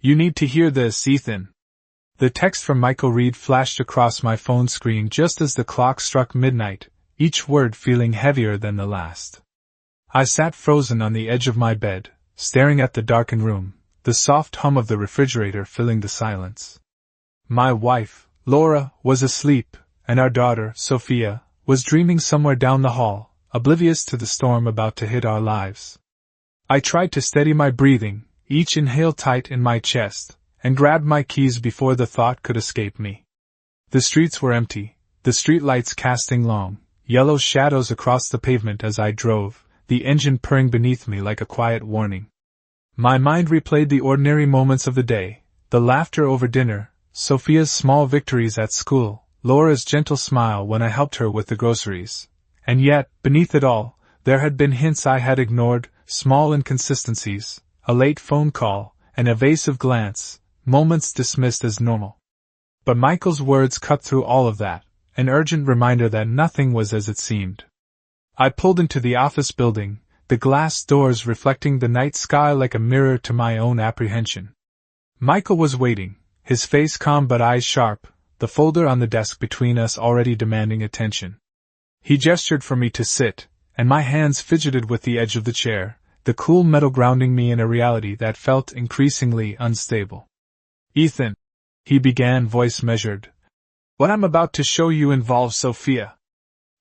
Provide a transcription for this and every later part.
You need to hear this, Ethan. The text from Michael Reed flashed across my phone screen just as the clock struck midnight, each word feeling heavier than the last. I sat frozen on the edge of my bed, staring at the darkened room, the soft hum of the refrigerator filling the silence. My wife, Laura, was asleep, and our daughter, Sophia, was dreaming somewhere down the hall, oblivious to the storm about to hit our lives. I tried to steady my breathing, each inhale tight in my chest, and grabbed my keys before the thought could escape me. The streets were empty, the streetlights casting long, yellow shadows across the pavement as I drove, the engine purring beneath me like a quiet warning. My mind replayed the ordinary moments of the day, the laughter over dinner, Sophia's small victories at school, Laura's gentle smile when I helped her with the groceries. And yet, beneath it all, there had been hints I had ignored, small inconsistencies, a late phone call, an evasive glance, moments dismissed as normal. But Michael's words cut through all of that, an urgent reminder that nothing was as it seemed. I pulled into the office building, the glass doors reflecting the night sky like a mirror to my own apprehension. Michael was waiting, his face calm but eyes sharp, the folder on the desk between us already demanding attention. He gestured for me to sit, and my hands fidgeted with the edge of the chair, the cool metal grounding me in a reality that felt increasingly unstable. Ethan, he began, voice measured. What I'm about to show you involves Sophia.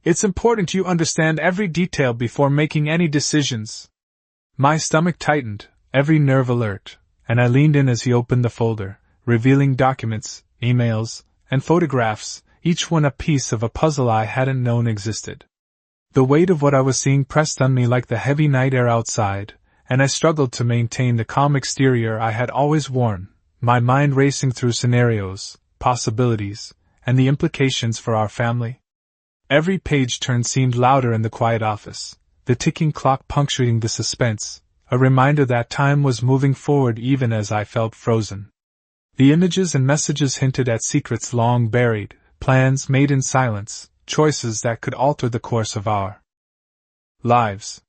It's important you understand every detail before making any decisions. My stomach tightened, every nerve alert, and I leaned in as he opened the folder, revealing documents, emails, and photographs, each one a piece of a puzzle I hadn't known existed. The weight of what I was seeing pressed on me like the heavy night air outside, and I struggled to maintain the calm exterior I had always worn, my mind racing through scenarios, possibilities, and the implications for our family. Every page turn seemed louder in the quiet office, the ticking clock punctuating the suspense, a reminder that time was moving forward even as I felt frozen. The images and messages hinted at secrets long buried, plans made in silence, choices that could alter the course of our lives.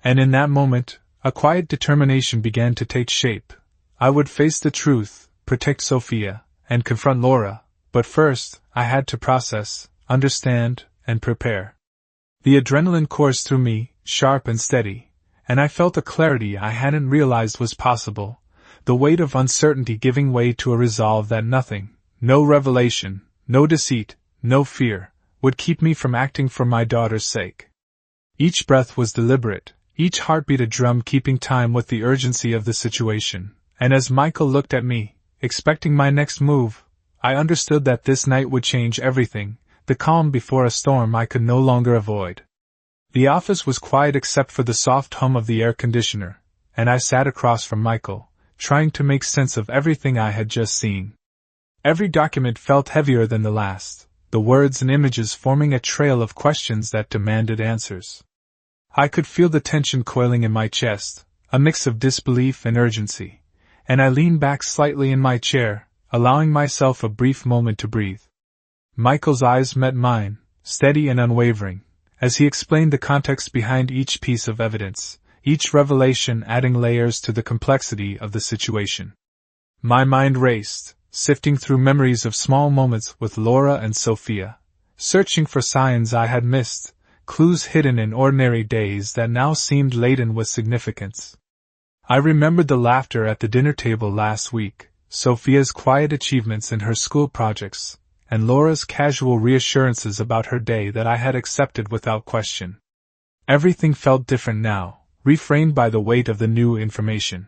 And in that moment, a quiet determination began to take shape. I would face the truth, protect Sophia, and confront Laura, but first, I had to process, understand, and prepare. The adrenaline coursed through me, sharp and steady, and I felt a clarity I hadn't realized was possible, the weight of uncertainty giving way to a resolve that nothing, no revelation, no deceit, no fear, would keep me from acting for my daughter's sake. Each breath was deliberate, each heartbeat a drum keeping time with the urgency of the situation, and as Michael looked at me, expecting my next move, I understood that this night would change everything, the calm before a storm I could no longer avoid. The office was quiet except for the soft hum of the air conditioner, and I sat across from Michael, trying to make sense of everything I had just seen. Every document felt heavier than the last, the words and images forming a trail of questions that demanded answers. I could feel the tension coiling in my chest, a mix of disbelief and urgency, and I leaned back slightly in my chair, allowing myself a brief moment to breathe. Michael's eyes met mine, steady and unwavering, as he explained the context behind each piece of evidence, each revelation adding layers to the complexity of the situation. My mind raced, sifting through memories of small moments with Laura and Sophia, searching for signs I had missed, clues hidden in ordinary days that now seemed laden with significance. I remembered the laughter at the dinner table last week, Sophia's quiet achievements in her school projects, and Laura's casual reassurances about her day that I had accepted without question. Everything felt different now, reframed by the weight of the new information.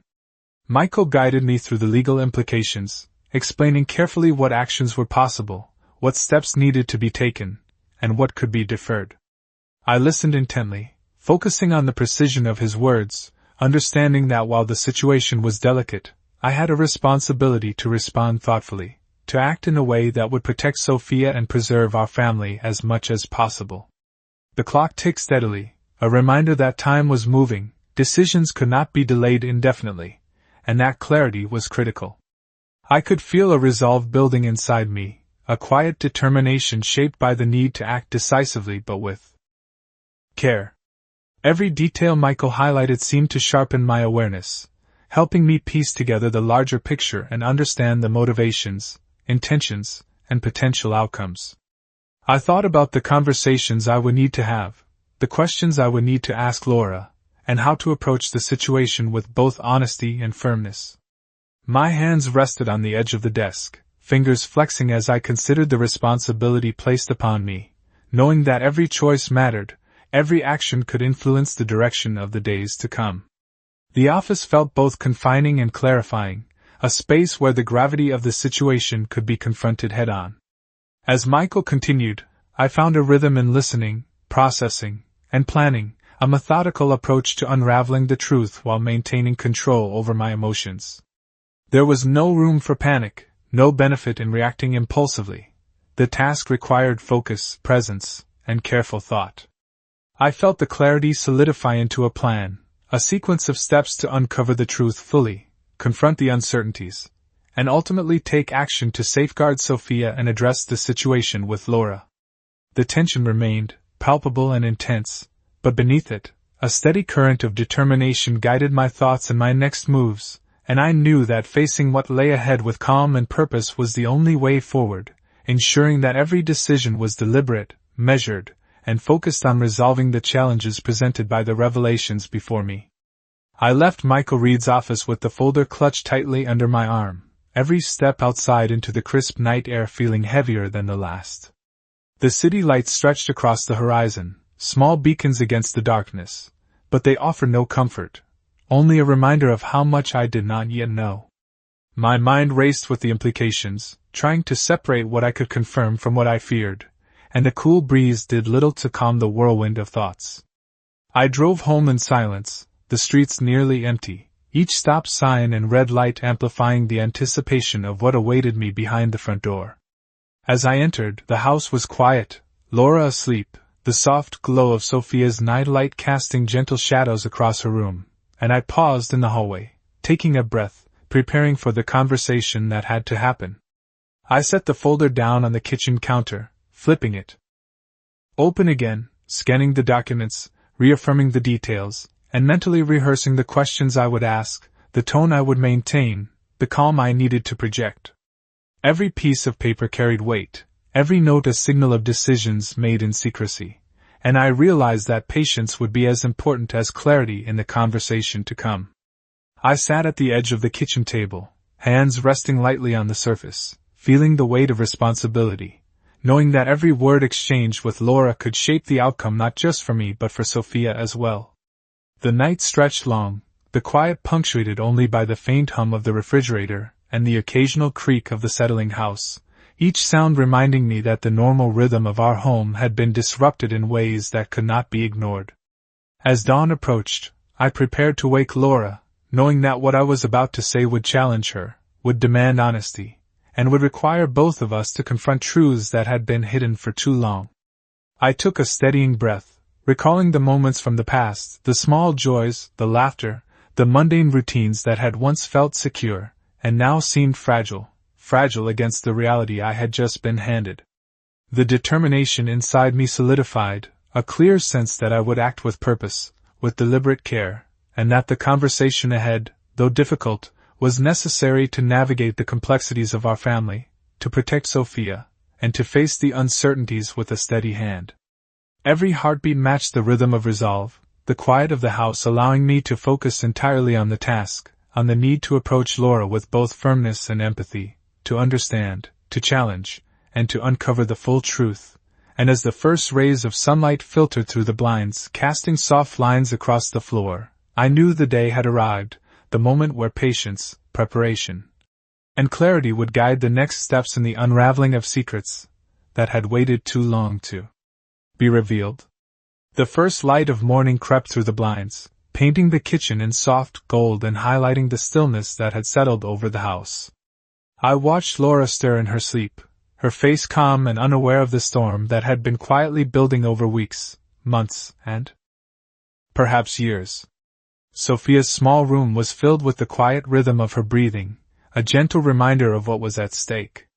Michael guided me through the legal implications, explaining carefully what actions were possible, what steps needed to be taken, and what could be deferred. I listened intently, focusing on the precision of his words, understanding that while the situation was delicate, I had a responsibility to respond thoughtfully, to act in a way that would protect Sophia and preserve our family as much as possible. The clock ticked steadily, a reminder that time was moving, decisions could not be delayed indefinitely, and that clarity was critical. I could feel a resolve building inside me, a quiet determination shaped by the need to act decisively but with care. Every detail Michael highlighted seemed to sharpen my awareness, helping me piece together the larger picture and understand the motivations, intentions, and potential outcomes. I thought about the conversations I would need to have, the questions I would need to ask Laura, and how to approach the situation with both honesty and firmness. My hands rested on the edge of the desk, fingers flexing as I considered the responsibility placed upon me, knowing that every choice mattered, every action could influence the direction of the days to come. The office felt both confining and clarifying, a space where the gravity of the situation could be confronted head-on. As Michael continued, I found a rhythm in listening, processing, and planning, a methodical approach to unraveling the truth while maintaining control over my emotions. There was no room for panic, no benefit in reacting impulsively. The task required focus, presence, and careful thought. I felt the clarity solidify into a plan, a sequence of steps to uncover the truth fully, confront the uncertainties, and ultimately take action to safeguard Sophia and address the situation with Laura. The tension remained, palpable and intense, but beneath it, a steady current of determination guided my thoughts and my next moves, and I knew that facing what lay ahead with calm and purpose was the only way forward, ensuring that every decision was deliberate, measured, and focused on resolving the challenges presented by the revelations before me. I left Michael Reed's office with the folder clutched tightly under my arm, every step outside into the crisp night air feeling heavier than the last. The city lights stretched across the horizon, small beacons against the darkness, but they offer no comfort, only a reminder of how much I did not yet know. My mind raced with the implications, trying to separate what I could confirm from what I feared, and the cool breeze did little to calm the whirlwind of thoughts. I drove home in silence, the streets nearly empty, each stop sign and red light amplifying the anticipation of what awaited me behind the front door. As I entered, the house was quiet, Laura asleep, the soft glow of Sophia's nightlight casting gentle shadows across her room, and I paused in the hallway, taking a breath, preparing for the conversation that had to happen. I set the folder down on the kitchen counter, flipping it open again, scanning the documents, reaffirming the details, and mentally rehearsing the questions I would ask, the tone I would maintain, the calm I needed to project. Every piece of paper carried weight, every note a signal of decisions made in secrecy, and I realized that patience would be as important as clarity in the conversation to come. I sat at the edge of the kitchen table, hands resting lightly on the surface, feeling the weight of responsibility, knowing that every word exchanged with Laura could shape the outcome not just for me but for Sophia as well. The night stretched long, the quiet punctuated only by the faint hum of the refrigerator and the occasional creak of the settling house, each sound reminding me that the normal rhythm of our home had been disrupted in ways that could not be ignored. As dawn approached, I prepared to wake Laura, knowing that what I was about to say would challenge her, would demand honesty, and would require both of us to confront truths that had been hidden for too long. I took a steadying breath, recalling the moments from the past, the small joys, the laughter, the mundane routines that had once felt secure, and now seemed fragile against the reality I had just been handed. The determination inside me solidified, a clear sense that I would act with purpose, with deliberate care, and that the conversation ahead, though difficult, was necessary to navigate the complexities of our family, to protect Sophia, and to face the uncertainties with a steady hand. Every heartbeat matched the rhythm of resolve, the quiet of the house allowing me to focus entirely on the task, on the need to approach Laura with both firmness and empathy, to understand, to challenge, and to uncover the full truth. And as the first rays of sunlight filtered through the blinds, casting soft lines across the floor, I knew the day had arrived, the moment where patience, preparation, and clarity would guide the next steps in the unraveling of secrets that had waited too long to be revealed. The first light of morning crept through the blinds, painting the kitchen in soft gold and highlighting the stillness that had settled over the house. I watched Laura stir in her sleep, her face calm and unaware of the storm that had been quietly building over weeks, months, and perhaps years. Sophia's small room was filled with the quiet rhythm of her breathing, a gentle reminder of what was at stake.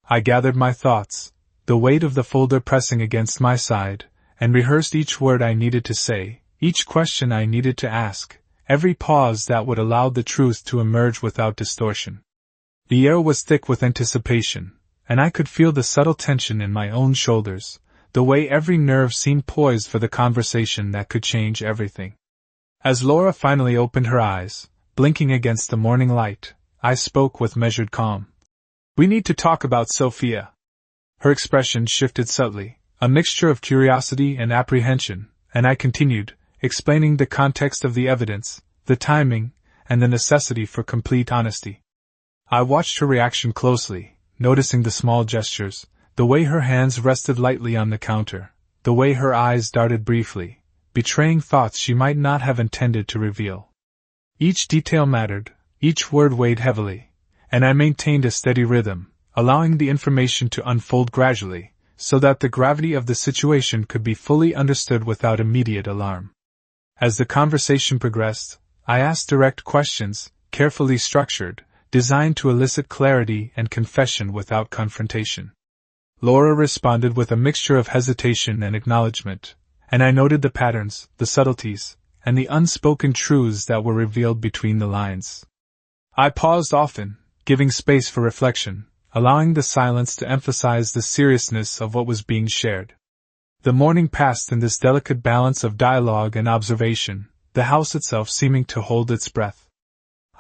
I gathered my thoughts, the weight of the folder pressing against my side, and rehearsed each word I needed to say, each question I needed to ask, every pause that would allow the truth to emerge without distortion. The air was thick with anticipation, and I could feel the subtle tension in my own shoulders, the way every nerve seemed poised for the conversation that could change everything. As Laura finally opened her eyes, blinking against the morning light, I spoke with measured calm. "We need to talk about Sophia." Her expression shifted subtly, a mixture of curiosity and apprehension, and I continued, explaining the context of the evidence, the timing, and the necessity for complete honesty. I watched her reaction closely, noticing the small gestures, the way her hands rested lightly on the counter, the way her eyes darted briefly, betraying thoughts she might not have intended to reveal. Each detail mattered, each word weighed heavily, and I maintained a steady rhythm, allowing the information to unfold gradually, so that the gravity of the situation could be fully understood without immediate alarm. As the conversation progressed, I asked direct questions, carefully structured, designed to elicit clarity and confession without confrontation. Laura responded with a mixture of hesitation and acknowledgement, and I noted the patterns, the subtleties, and the unspoken truths that were revealed between the lines. I paused often, giving space for reflection, allowing the silence to emphasize the seriousness of what was being shared. The morning passed in this delicate balance of dialogue and observation, the house itself seeming to hold its breath.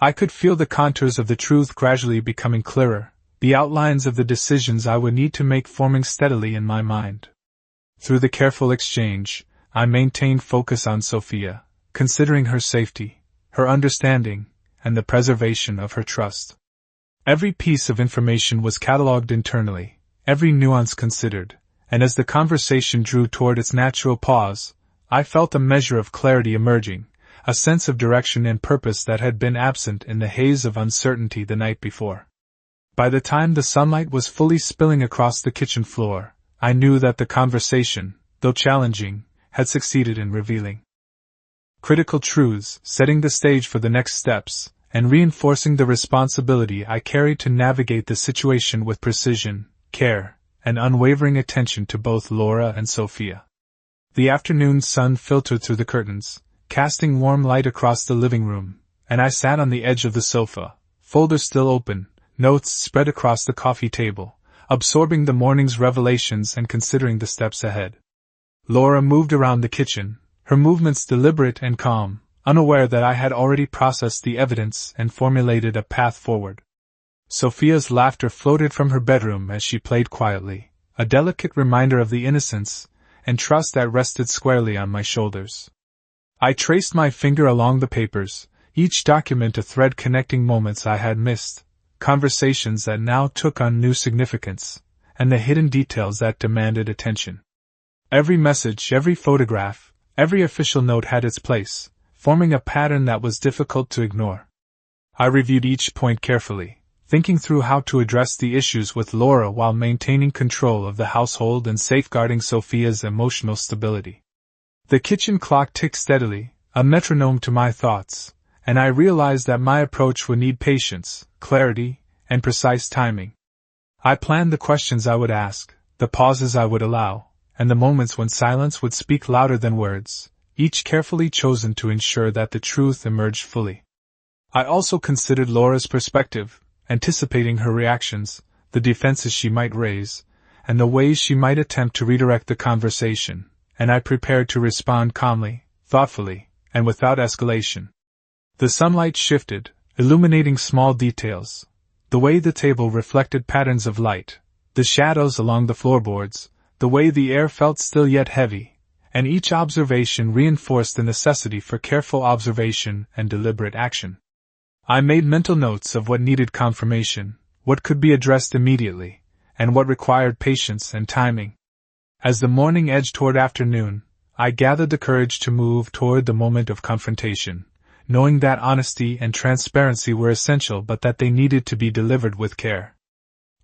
I could feel the contours of the truth gradually becoming clearer, the outlines of the decisions I would need to make forming steadily in my mind. Through the careful exchange, I maintained focus on Sophia, considering her safety, her understanding, and the preservation of her trust. Every piece of information was catalogued internally, every nuance considered, and as the conversation drew toward its natural pause, I felt a measure of clarity emerging, a sense of direction and purpose that had been absent in the haze of uncertainty the night before. By the time the sunlight was fully spilling across the kitchen floor, I knew that the conversation, though challenging, had succeeded in revealing critical truths, setting the stage for the next steps, and reinforcing the responsibility I carried to navigate the situation with precision, care, and unwavering attention to both Laura and Sophia. The afternoon sun filtered through the curtains, casting warm light across the living room, and I sat on the edge of the sofa, folder still open, notes spread across the coffee table, absorbing the morning's revelations and considering the steps ahead. Laura moved around the kitchen, her movements deliberate and calm, unaware that I had already processed the evidence and formulated a path forward. Sophia's laughter floated from her bedroom as she played quietly, a delicate reminder of the innocence and trust that rested squarely on my shoulders. I traced my finger along the papers, each document a thread connecting moments I had missed, conversations that now took on new significance, and the hidden details that demanded attention. Every message, every photograph, every official note had its place, forming a pattern that was difficult to ignore. I reviewed each point carefully, thinking through how to address the issues with Laura while maintaining control of the household and safeguarding Sophia's emotional stability. The kitchen clock ticked steadily, a metronome to my thoughts, and I realized that my approach would need patience, clarity, and precise timing. I planned the questions I would ask, the pauses I would allow, and the moments when silence would speak louder than words, each carefully chosen to ensure that the truth emerged fully. I also considered Laura's perspective, anticipating her reactions, the defenses she might raise, and the ways she might attempt to redirect the conversation, and I prepared to respond calmly, thoughtfully, and without escalation. The sunlight shifted, illuminating small details, the way the table reflected patterns of light, the shadows along the floorboards, the way the air felt still yet heavy, and each observation reinforced the necessity for careful observation and deliberate action. I made mental notes of what needed confirmation, what could be addressed immediately, and what required patience and timing. As the morning edged toward afternoon, I gathered the courage to move toward the moment of confrontation, knowing that honesty and transparency were essential but that they needed to be delivered with care.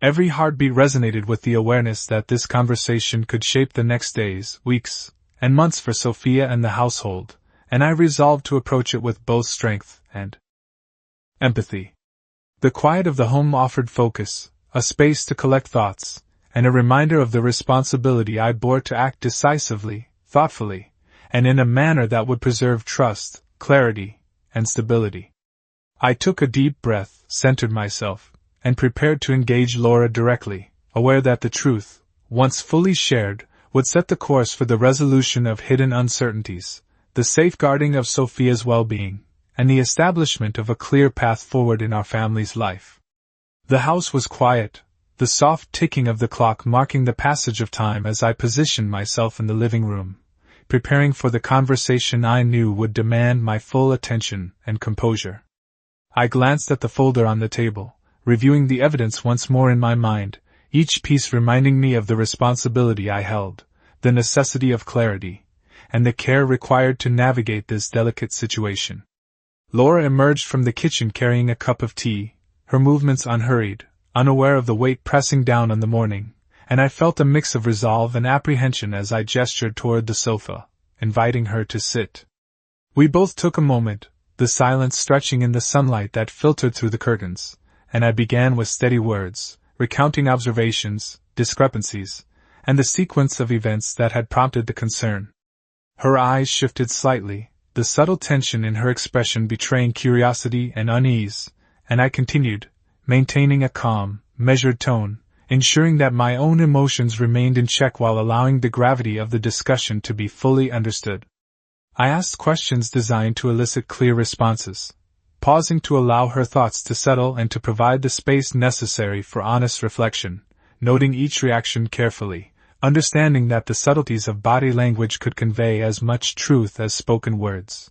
Every heartbeat resonated with the awareness that this conversation could shape the next days, weeks, and months for Sophia and the household, and I resolved to approach it with both strength and empathy. The quiet of the home offered focus, a space to collect thoughts, and a reminder of the responsibility I bore to act decisively, thoughtfully, and in a manner that would preserve trust, clarity, and stability. I took a deep breath, centered myself, and prepared to engage Laura directly, aware that the truth, once fully shared, would set the course for the resolution of hidden uncertainties, the safeguarding of Sophia's well-being, and the establishment of a clear path forward in our family's life. The house was quiet, the soft ticking of the clock marking the passage of time as I positioned myself in the living room, preparing for the conversation I knew would demand my full attention and composure. I glanced at the folder on the table, reviewing the evidence once more in my mind, each piece reminding me of the responsibility I held, the necessity of clarity, and the care required to navigate this delicate situation. Laura emerged from the kitchen carrying a cup of tea, her movements unhurried, unaware of the weight pressing down on the morning, and I felt a mix of resolve and apprehension as I gestured toward the sofa, inviting her to sit. We both took a moment, the silence stretching in the sunlight that filtered through the curtains, and I began with steady words, recounting observations, discrepancies, and the sequence of events that had prompted the concern. Her eyes shifted slightly, the subtle tension in her expression betraying curiosity and unease, and I continued, maintaining a calm, measured tone, ensuring that my own emotions remained in check while allowing the gravity of the discussion to be fully understood. I asked questions designed to elicit clear responses, pausing to allow her thoughts to settle and to provide the space necessary for honest reflection, noting each reaction carefully, understanding that the subtleties of body language could convey as much truth as spoken words.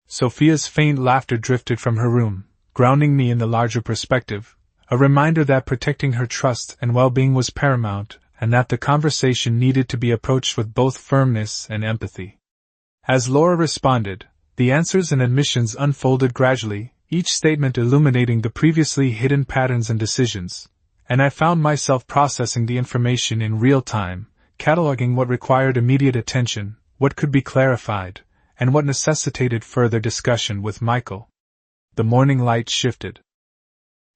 Sophia's faint laughter drifted from her room, grounding me in the larger perspective, a reminder that protecting her trust and well-being was paramount, and that the conversation needed to be approached with both firmness and empathy. As Laura responded, the answers and admissions unfolded gradually, each statement illuminating the previously hidden patterns and decisions, and I found myself processing the information in real time, cataloging what required immediate attention, what could be clarified, and what necessitated further discussion with Michael. The morning light shifted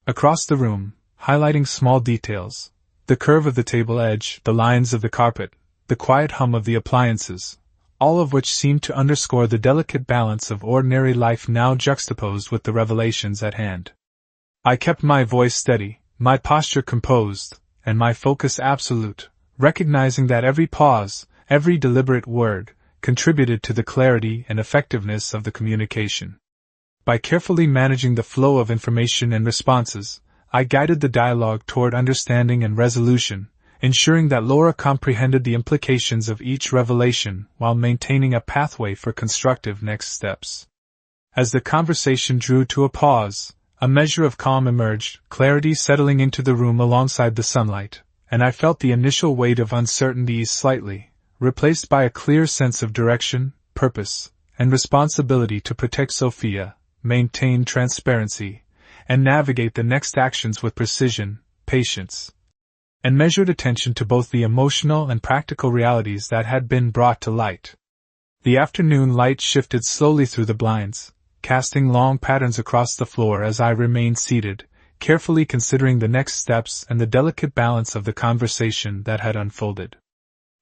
across the room, highlighting small details, the curve of the table edge, the lines of the carpet, the quiet hum of the appliances, all of which seemed to underscore the delicate balance of ordinary life now juxtaposed with the revelations at hand. I kept my voice steady, my posture composed, and my focus absolute, recognizing that every pause, every deliberate word, contributed to the clarity and effectiveness of the communication. By carefully managing the flow of information and responses, I guided the dialogue toward understanding and resolution, ensuring that Laura comprehended the implications of each revelation while maintaining a pathway for constructive next steps. As the conversation drew to a pause, a measure of calm emerged, clarity settling into the room alongside the sunlight, and I felt the initial weight of uncertainty ease slightly, replaced by a clear sense of direction, purpose, and responsibility to protect Sophia, maintain transparency, and navigate the next actions with precision, patience, and measured attention to both the emotional and practical realities that had been brought to light. The afternoon light shifted slowly through the blinds, casting long patterns across the floor as I remained seated, carefully considering the next steps and the delicate balance of the conversation that had unfolded.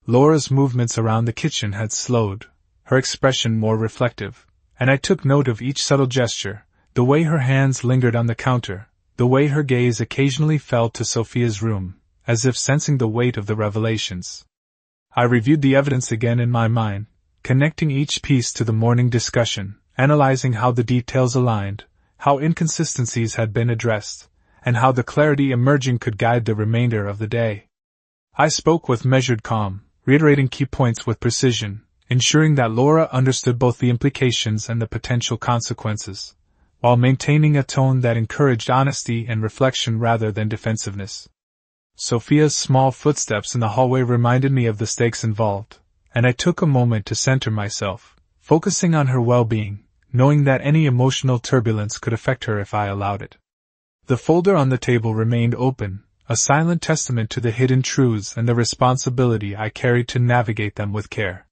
Laura's movements around the kitchen had slowed, her expression more reflective, and I took note of each subtle gesture, the way her hands lingered on the counter, the way her gaze occasionally fell to Sophia's room, as if sensing the weight of the revelations. I reviewed the evidence again in my mind, connecting each piece to the morning discussion, analyzing how the details aligned, how inconsistencies had been addressed, and how the clarity emerging could guide the remainder of the day. I spoke with measured calm, reiterating key points with precision, ensuring that Laura understood both the implications and the potential consequences, while maintaining a tone that encouraged honesty and reflection rather than defensiveness. Sophia's small footsteps in the hallway reminded me of the stakes involved, and I took a moment to center myself, focusing on her well-being, knowing that any emotional turbulence could affect her if I allowed it. The folder on the table remained open, a silent testament to the hidden truths and the responsibility I carried to navigate them with care.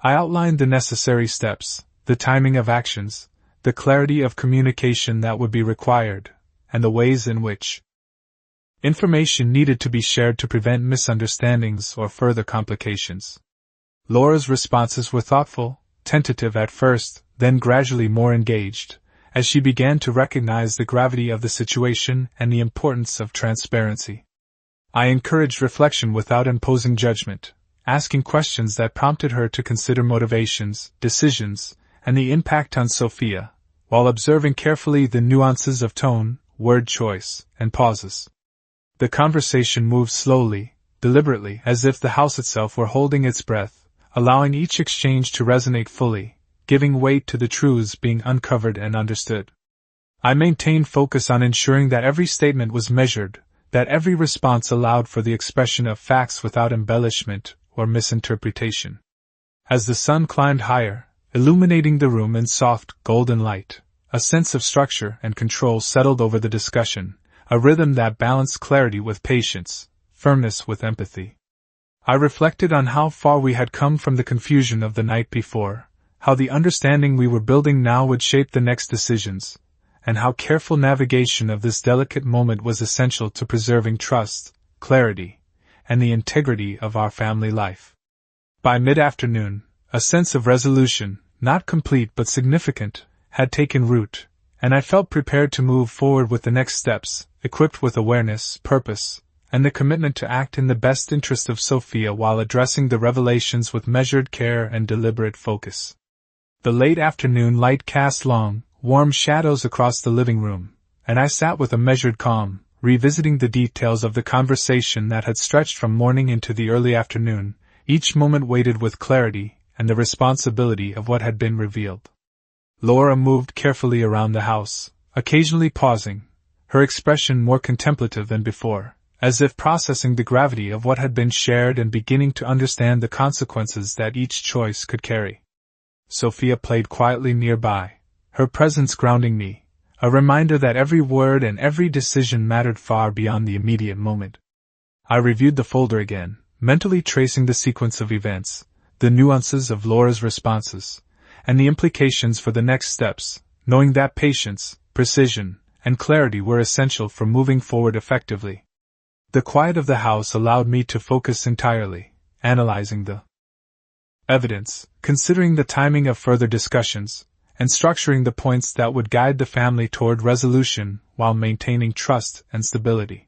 I outlined the necessary steps, the timing of actions, the clarity of communication that would be required, and the ways in which information needed to be shared to prevent misunderstandings or further complications. Laura's responses were thoughtful, tentative at first, then gradually more engaged, as she began to recognize the gravity of the situation and the importance of transparency. I encouraged reflection without imposing judgment, asking questions that prompted her to consider motivations, decisions, and the impact on Sophia, while observing carefully the nuances of tone, word choice, and pauses. The conversation moved slowly, deliberately, as if the house itself were holding its breath, allowing each exchange to resonate fully, giving weight to the truths being uncovered and understood. I maintained focus on ensuring that every statement was measured, that every response allowed for the expression of facts without embellishment or misinterpretation. As the sun climbed higher, illuminating the room in soft, golden light, a sense of structure and control settled over the discussion, a rhythm that balanced clarity with patience, firmness with empathy. I reflected on how far we had come from the confusion of the night before, how the understanding we were building now would shape the next decisions, and how careful navigation of this delicate moment was essential to preserving trust, clarity, and the integrity of our family life. By mid-afternoon, a sense of resolution, not complete but significant, had taken root, and I felt prepared to move forward with the next steps, equipped with awareness, purpose, and the commitment to act in the best interest of Sophia while addressing the revelations with measured care and deliberate focus. The late afternoon light cast long, warm shadows across the living room, and I sat with a measured calm, revisiting the details of the conversation that had stretched from morning into the early afternoon, each moment weighted with clarity and the responsibility of what had been revealed. Laura moved carefully around the house, occasionally pausing, her expression more contemplative than before, as if processing the gravity of what had been shared and beginning to understand the consequences that each choice could carry. Sophia played quietly nearby, her presence grounding me, a reminder that every word and every decision mattered far beyond the immediate moment. I reviewed the folder again, mentally tracing the sequence of events, the nuances of Laura's responses, and the implications for the next steps, knowing that patience, precision, and clarity were essential for moving forward effectively. The quiet of the house allowed me to focus entirely, analyzing the evidence, considering the timing of further discussions, and structuring the points that would guide the family toward resolution while maintaining trust and stability.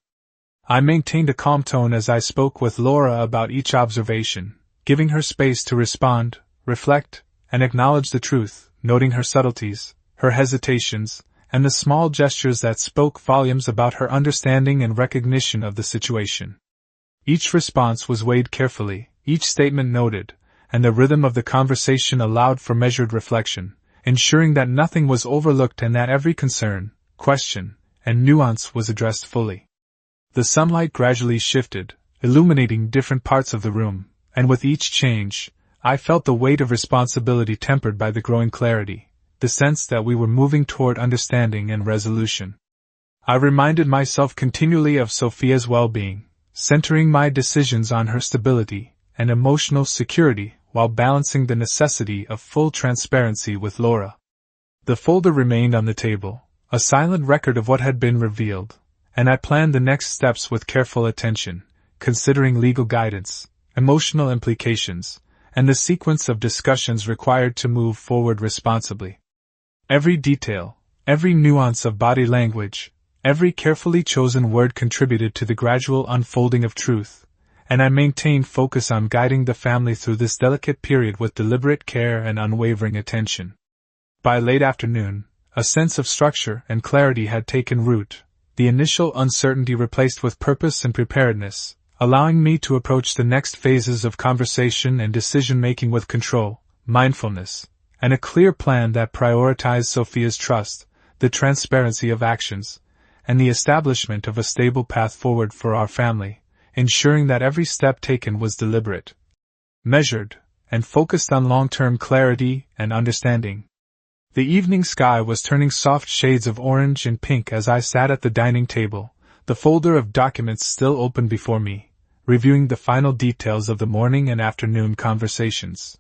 I maintained a calm tone as I spoke with Laura about each observation, giving her space to respond, reflect, and acknowledge the truth, noting her subtleties, her hesitations, and the small gestures that spoke volumes about her understanding and recognition of the situation. Each response was weighed carefully, each statement noted, and the rhythm of the conversation allowed for measured reflection, ensuring that nothing was overlooked and that every concern, question, and nuance was addressed fully. The sunlight gradually shifted, illuminating different parts of the room, and with each change, I felt the weight of responsibility tempered by the growing clarity, the sense that we were moving toward understanding and resolution. I reminded myself continually of Sophia's well-being, centering my decisions on her stability and emotional security while balancing the necessity of full transparency with Laura. The folder remained on the table, a silent record of what had been revealed, and I planned the next steps with careful attention, considering legal guidance, emotional implications, and the sequence of discussions required to move forward responsibly. Every detail, every nuance of body language, every carefully chosen word contributed to the gradual unfolding of truth, and I maintained focus on guiding the family through this delicate period with deliberate care and unwavering attention. By late afternoon, a sense of structure and clarity had taken root, the initial uncertainty replaced with purpose and preparedness, allowing me to approach the next phases of conversation and decision-making with control, mindfulness, and a clear plan that prioritized Sophia's trust, the transparency of actions, and the establishment of a stable path forward for our family, ensuring that every step taken was deliberate, measured, and focused on long-term clarity and understanding. The evening sky was turning soft shades of orange and pink as I sat at the dining table, the folder of documents still open before me, reviewing the final details of the morning and afternoon conversations.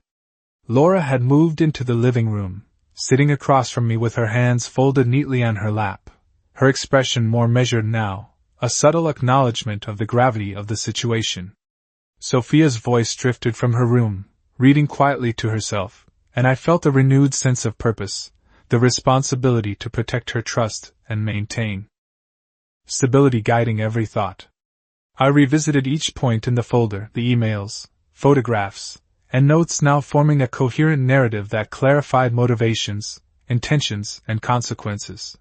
Laura had moved into the living room, sitting across from me with her hands folded neatly on her lap, her expression more measured now, a subtle acknowledgement of the gravity of the situation. Sophia's voice drifted from her room, reading quietly to herself, and I felt a renewed sense of purpose, the responsibility to protect her trust and maintain stability guiding every thought. I revisited each point in the folder, the emails, photographs, and notes, now forming a coherent narrative that clarified motivations, intentions, and consequences.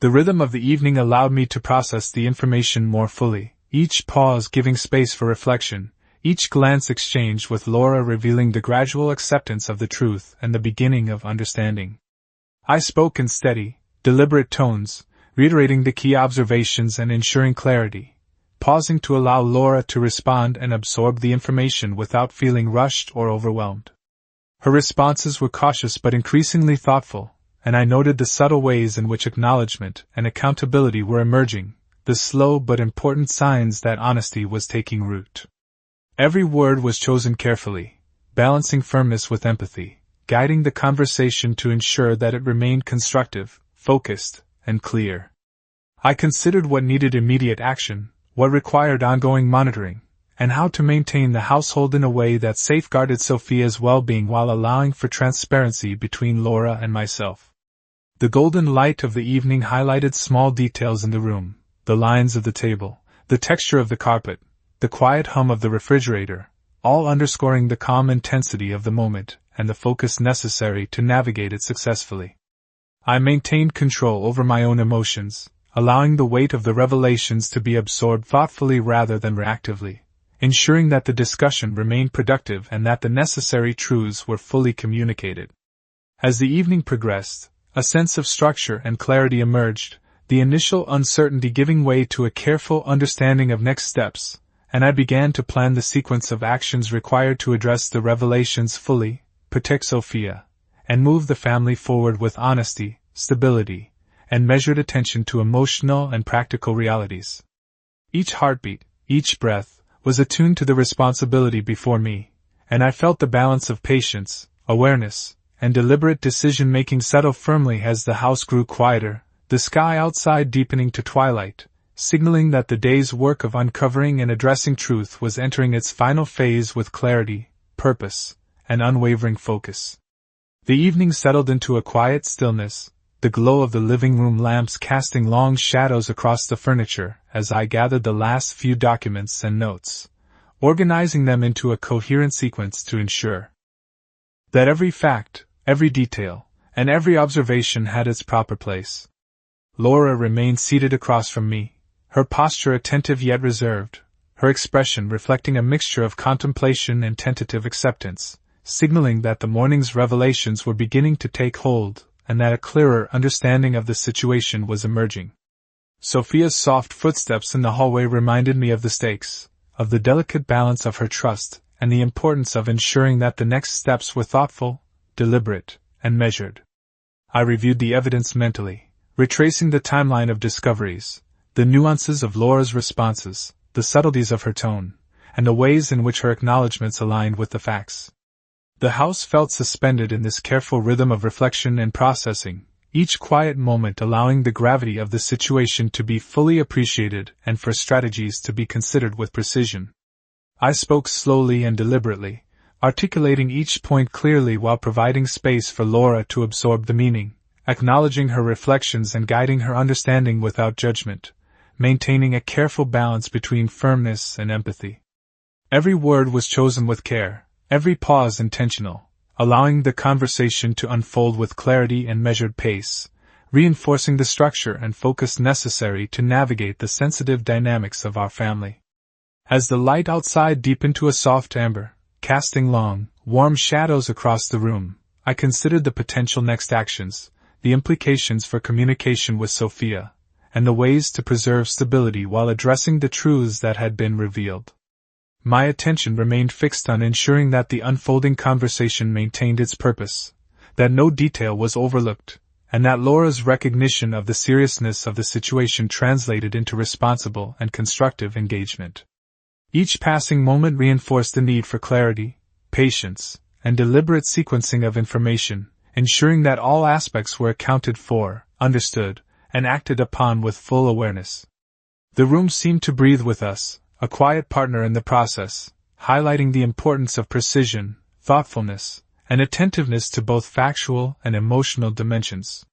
The rhythm of the evening allowed me to process the information more fully, each pause giving space for reflection, each glance exchanged with Laura revealing the gradual acceptance of the truth and the beginning of understanding. I spoke in steady, deliberate tones, reiterating the key observations and ensuring clarity, pausing to allow Laura to respond and absorb the information without feeling rushed or overwhelmed. Her responses were cautious but increasingly thoughtful, and I noted the subtle ways in which acknowledgement and accountability were emerging, the slow but important signs that honesty was taking root. Every word was chosen carefully, balancing firmness with empathy, guiding the conversation to ensure that it remained constructive, focused, and clear. I considered what needed immediate action, what required ongoing monitoring, and how to maintain the household in a way that safeguarded Sophia's well-being while allowing for transparency between Laura and myself. The golden light of the evening highlighted small details in the room, the lines of the table, the texture of the carpet, the quiet hum of the refrigerator, all underscoring the calm intensity of the moment and the focus necessary to navigate it successfully. I maintained control over my own emotions, allowing the weight of the revelations to be absorbed thoughtfully rather than reactively, ensuring that the discussion remained productive and that the necessary truths were fully communicated. As the evening progressed, a sense of structure and clarity emerged, the initial uncertainty giving way to a careful understanding of next steps, and I began to plan the sequence of actions required to address the revelations fully, protect Sophia, and move the family forward with honesty, stability, and measured attention to emotional and practical realities. Each heartbeat, each breath, was attuned to the responsibility before me, and I felt the balance of patience, awareness, and deliberate decision-making settle firmly as the house grew quieter, the sky outside deepening to twilight, signaling that the day's work of uncovering and addressing truth was entering its final phase with clarity, purpose, and unwavering focus. The evening settled into a quiet stillness, the glow of the living room lamps casting long shadows across the furniture as I gathered the last few documents and notes, organizing them into a coherent sequence to ensure that every fact, every detail, and every observation had its proper place. Laura remained seated across from me, her posture attentive yet reserved, her expression reflecting a mixture of contemplation and tentative acceptance, signaling that the morning's revelations were beginning to take hold, and that a clearer understanding of the situation was emerging. Sophia's soft footsteps in the hallway reminded me of the stakes, of the delicate balance of her trust, and the importance of ensuring that the next steps were thoughtful, deliberate, and measured. I reviewed the evidence mentally, retracing the timeline of discoveries, the nuances of Laura's responses, the subtleties of her tone, and the ways in which her acknowledgments aligned with the facts. The house felt suspended in this careful rhythm of reflection and processing, each quiet moment allowing the gravity of the situation to be fully appreciated and for strategies to be considered with precision. I spoke slowly and deliberately, articulating each point clearly while providing space for Laura to absorb the meaning, acknowledging her reflections and guiding her understanding without judgment, maintaining a careful balance between firmness and empathy. Every word was chosen with care, every pause intentional, allowing the conversation to unfold with clarity and measured pace, reinforcing the structure and focus necessary to navigate the sensitive dynamics of our family. As the light outside deepened to a soft amber, casting long, warm shadows across the room, I considered the potential next actions, the implications for communication with Sophia, and the ways to preserve stability while addressing the truths that had been revealed. My attention remained fixed on ensuring that the unfolding conversation maintained its purpose, that no detail was overlooked, and that Laura's recognition of the seriousness of the situation translated into responsible and constructive engagement. Each passing moment reinforced the need for clarity, patience, and deliberate sequencing of information, ensuring that all aspects were accounted for, understood, and acted upon with full awareness. The room seemed to breathe with us, a quiet partner in the process, highlighting the importance of precision, thoughtfulness, an attentiveness to both factual and emotional dimensions.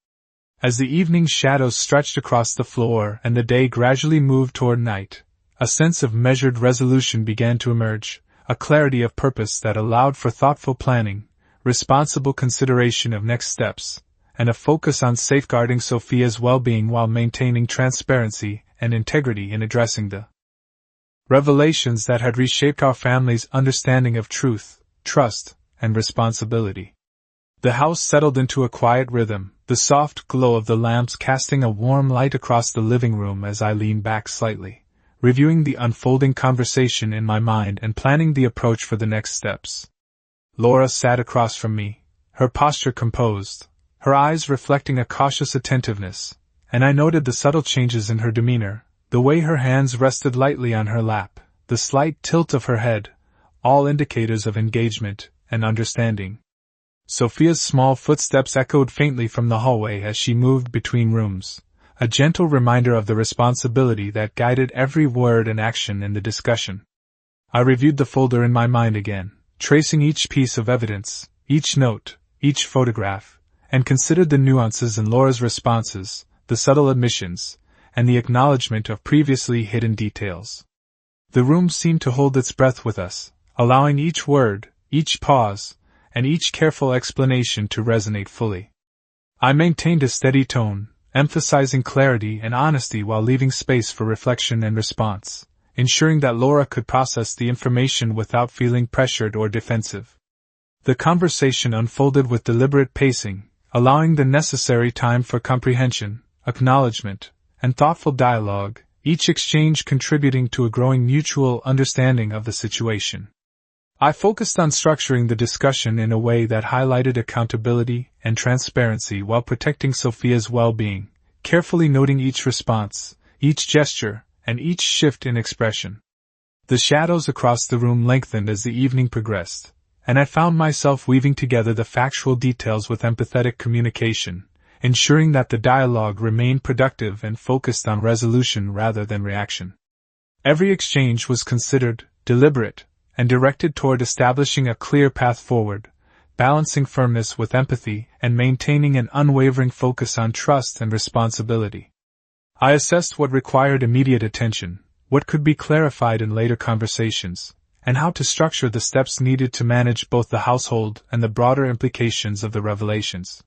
As the evening shadows stretched across the floor and the day gradually moved toward night, a sense of measured resolution began to emerge, a clarity of purpose that allowed for thoughtful planning, responsible consideration of next steps, and a focus on safeguarding Sophia's well-being while maintaining transparency and integrity in addressing the revelations that had reshaped our family's understanding of truth, trust, and responsibility. The house settled into a quiet rhythm, the soft glow of the lamps casting a warm light across the living room as I leaned back slightly, reviewing the unfolding conversation in my mind and planning the approach for the next steps. Laura sat across from me, her posture composed, her eyes reflecting a cautious attentiveness, and I noted the subtle changes in her demeanor, the way her hands rested lightly on her lap, the slight tilt of her head, all indicators of engagement and understanding. Sophia's small footsteps echoed faintly from the hallway as she moved between rooms, a gentle reminder of the responsibility that guided every word and action in the discussion. I reviewed the folder in my mind again, tracing each piece of evidence, each note, each photograph, and considered the nuances in Laura's responses, the subtle admissions, and the acknowledgement of previously hidden details. The room seemed to hold its breath with us, allowing each word, each pause, and each careful explanation to resonate fully. I maintained a steady tone, emphasizing clarity and honesty while leaving space for reflection and response, ensuring that Laura could process the information without feeling pressured or defensive. The conversation unfolded with deliberate pacing, allowing the necessary time for comprehension, acknowledgement, and thoughtful dialogue, each exchange contributing to a growing mutual understanding of the situation. I focused on structuring the discussion in a way that highlighted accountability and transparency while protecting Sophia's well-being, carefully noting each response, each gesture, and each shift in expression. The shadows across the room lengthened as the evening progressed, and I found myself weaving together the factual details with empathetic communication, ensuring that the dialogue remained productive and focused on resolution rather than reaction. Every exchange was considered, deliberate, and directed toward establishing a clear path forward, balancing firmness with empathy and maintaining an unwavering focus on trust and responsibility. I assessed what required immediate attention, what could be clarified in later conversations, and how to structure the steps needed to manage both the household and the broader implications of the revelations.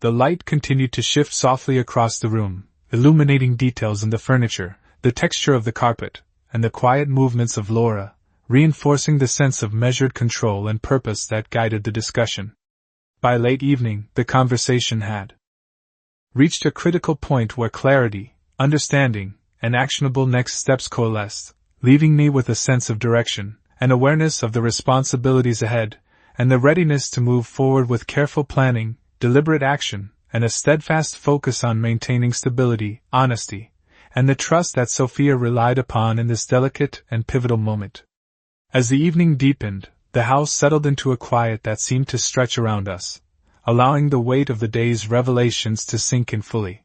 The light continued to shift softly across the room, illuminating details in the furniture, the texture of the carpet, and the quiet movements of Laura, reinforcing the sense of measured control and purpose that guided the discussion. By late evening, the conversation had reached a critical point where clarity, understanding, and actionable next steps coalesced, leaving me with a sense of direction, an awareness of the responsibilities ahead, and the readiness to move forward with careful planning, deliberate action, and a steadfast focus on maintaining stability, honesty, and the trust that Sophia relied upon in this delicate and pivotal moment. As the evening deepened, the house settled into a quiet that seemed to stretch around us, allowing the weight of the day's revelations to sink in fully.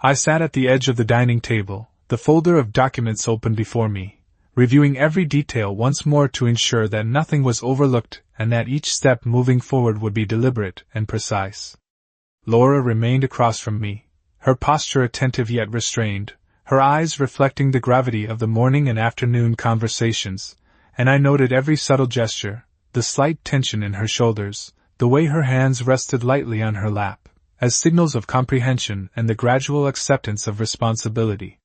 I sat at the edge of the dining table, the folder of documents open before me, reviewing every detail once more to ensure that nothing was overlooked and that each step moving forward would be deliberate and precise. Laura remained across from me, her posture attentive yet restrained, her eyes reflecting the gravity of the morning and afternoon conversations, and I noted every subtle gesture, the slight tension in her shoulders, the way her hands rested lightly on her lap, as signals of comprehension and the gradual acceptance of responsibility.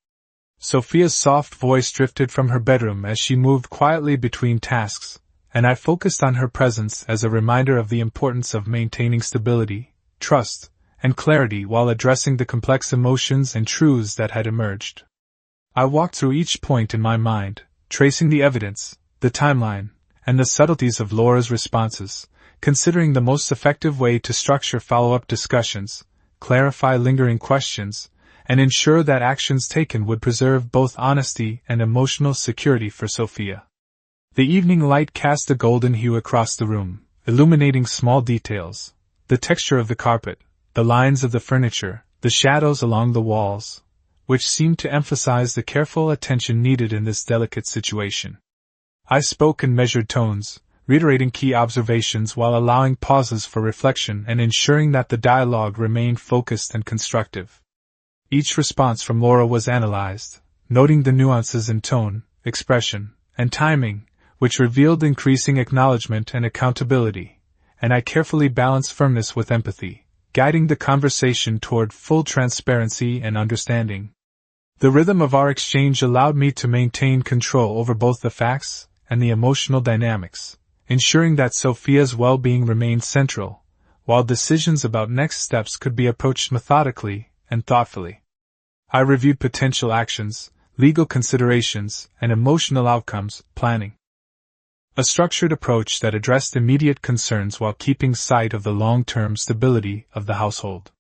Sophia's soft voice drifted from her bedroom as she moved quietly between tasks, and I focused on her presence as a reminder of the importance of maintaining stability, trust, and clarity while addressing the complex emotions and truths that had emerged. I walked through each point in my mind, tracing the evidence, the timeline, and the subtleties of Laura's responses, considering the most effective way to structure follow-up discussions, clarify lingering questions, and ensure that actions taken would preserve both honesty and emotional security for Sophia. The evening light cast a golden hue across the room, illuminating small details, the texture of the carpet, the lines of the furniture, the shadows along the walls, which seemed to emphasize the careful attention needed in this delicate situation. I spoke in measured tones, reiterating key observations while allowing pauses for reflection and ensuring that the dialogue remained focused and constructive. Each response from Laura was analyzed, noting the nuances in tone, expression, and timing, which revealed increasing acknowledgement and accountability, and I carefully balanced firmness with empathy, guiding the conversation toward full transparency and understanding. The rhythm of our exchange allowed me to maintain control over both the facts and the emotional dynamics, ensuring that Sophia's well-being remained central, while decisions about next steps could be approached methodically and thoughtfully. I reviewed potential actions, legal considerations, and emotional outcomes, planning a structured approach that addressed immediate concerns while keeping sight of the long-term stability of the household.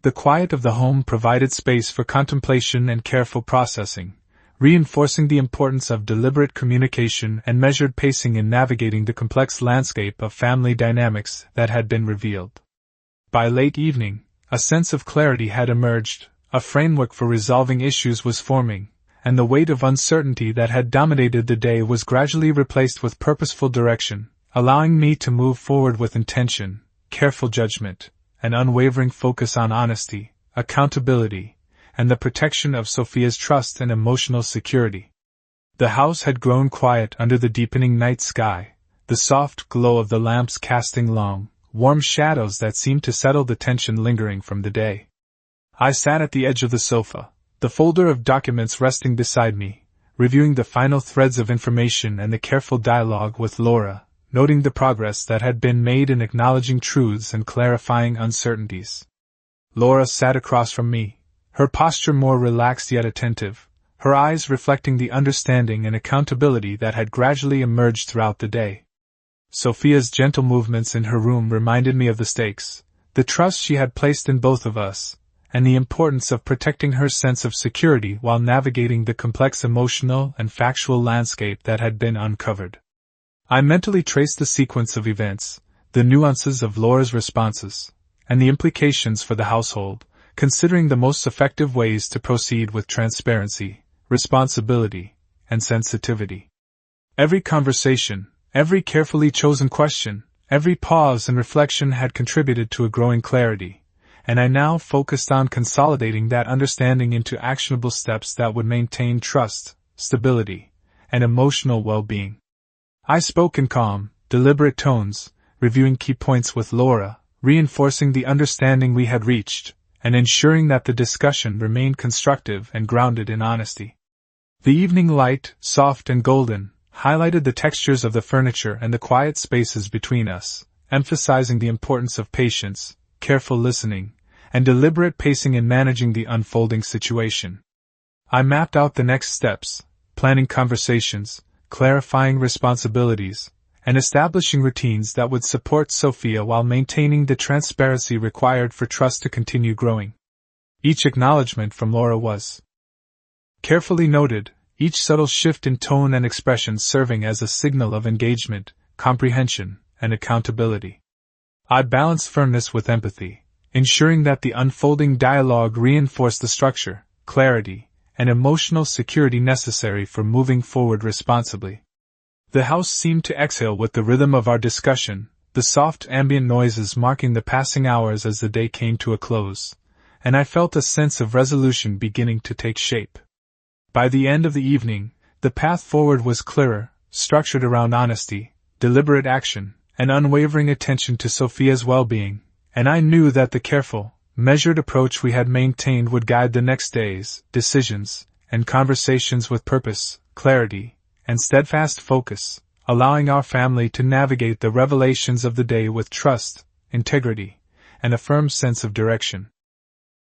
The quiet of the home provided space for contemplation and careful processing, reinforcing the importance of deliberate communication and measured pacing in navigating the complex landscape of family dynamics that had been revealed. By late evening, a sense of clarity had emerged, a framework for resolving issues was forming, and the weight of uncertainty that had dominated the day was gradually replaced with purposeful direction, allowing me to move forward with intention, careful judgment, and unwavering focus on honesty, accountability, and the protection of Sophia's trust and emotional security. The house had grown quiet under the deepening night sky, the soft glow of the lamps casting long, warm shadows that seemed to settle the tension lingering from the day. I sat at the edge of the sofa, the folder of documents resting beside me, reviewing the final threads of information and the careful dialogue with Laura, noting the progress that had been made in acknowledging truths and clarifying uncertainties. Laura sat across from me, her posture more relaxed yet attentive, her eyes reflecting the understanding and accountability that had gradually emerged throughout the day. Sophia's gentle movements in her room reminded me of the stakes, the trust she had placed in both of us, and the importance of protecting her sense of security while navigating the complex emotional and factual landscape that had been uncovered. I mentally traced the sequence of events, the nuances of Laura's responses, and the implications for the household, considering the most effective ways to proceed with transparency, responsibility, and sensitivity. Every conversation, every carefully chosen question, every pause and reflection had contributed to a growing clarity, and I now focused on consolidating that understanding into actionable steps that would maintain trust, stability, and emotional well-being. I spoke in calm, deliberate tones, reviewing key points with Laura, reinforcing the understanding we had reached, and ensuring that the discussion remained constructive and grounded in honesty. The evening light, soft and golden, highlighted the textures of the furniture and the quiet spaces between us, emphasizing the importance of patience, careful listening, and deliberate pacing in managing the unfolding situation. I mapped out the next steps, planning conversations, clarifying responsibilities, and establishing routines that would support Sophia while maintaining the transparency required for trust to continue growing. Each acknowledgement from Laura was carefully noted, each subtle shift in tone and expression serving as a signal of engagement, comprehension, and accountability. I balanced firmness with empathy, ensuring that the unfolding dialogue reinforced the structure, clarity, and emotional security necessary for moving forward responsibly. The house seemed to exhale with the rhythm of our discussion, the soft ambient noises marking the passing hours as the day came to a close, and I felt a sense of resolution beginning to take shape. By the end of the evening, the path forward was clearer, structured around honesty, deliberate action, and unwavering attention to Sophia's well-being, and I knew that the careful, measured approach we had maintained would guide the next day's decisions and conversations with purpose, clarity, and steadfast focus, allowing our family to navigate the revelations of the day with trust, integrity, and a firm sense of direction.